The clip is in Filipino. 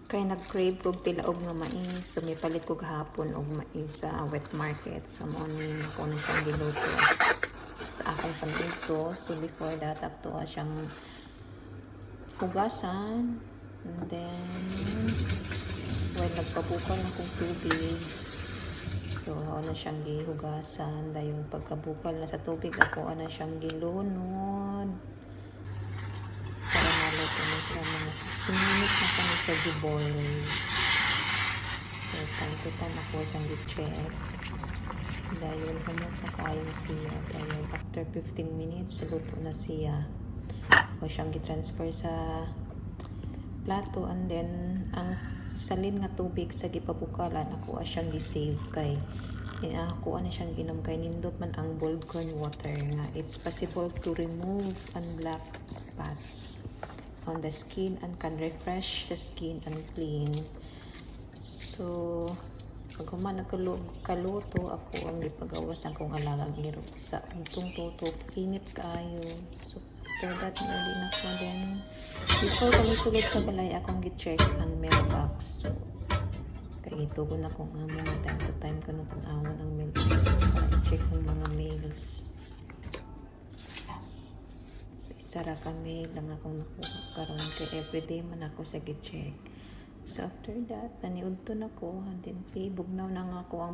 Kay nag-crave kog tilaog nga mais, so may palit ko gahapon og mais sa wet market. So morning ako na siyang giluto sa akong panuto. So before that, ato siyang hugasan. And then, when nagpabukal na kong tubig, so ako na siyang gihugasan. Dahil yung pagkabukal na sa tubig, ako na siyang gilunod. Para maluto na siya mga 15 minutes na kami siya giboil. So, pangkitan ako sa gi-check. Dahil humot na kayo siya. Dahil after 15 minutes, luto na siya. Ako siyang gi-transfer sa plato. And then, ang salin nga tubig sa gipabukalan, ako siyang gi-save kay ako na siyang ginom kay nindot man ang boiled corn water nga it's possible to remove unblack spots on the skin and can refresh the skin and clean. So pag human kaluto, ako ang gipagawas ang kong alagang liro sa untong tutok, init kaayo. So after that, nali na ko then before kami sulod sa balay, akong gi-check ang mailbox. So kaya itugon ako nga mga time to time ko nang tanawan ang mailbox para i-check ang mga mails. So isara kami lang akong nakuha karon kay everyday man ako sa gi-check. So after that, naniudto na ko, and then si bugnaw na nga ako ang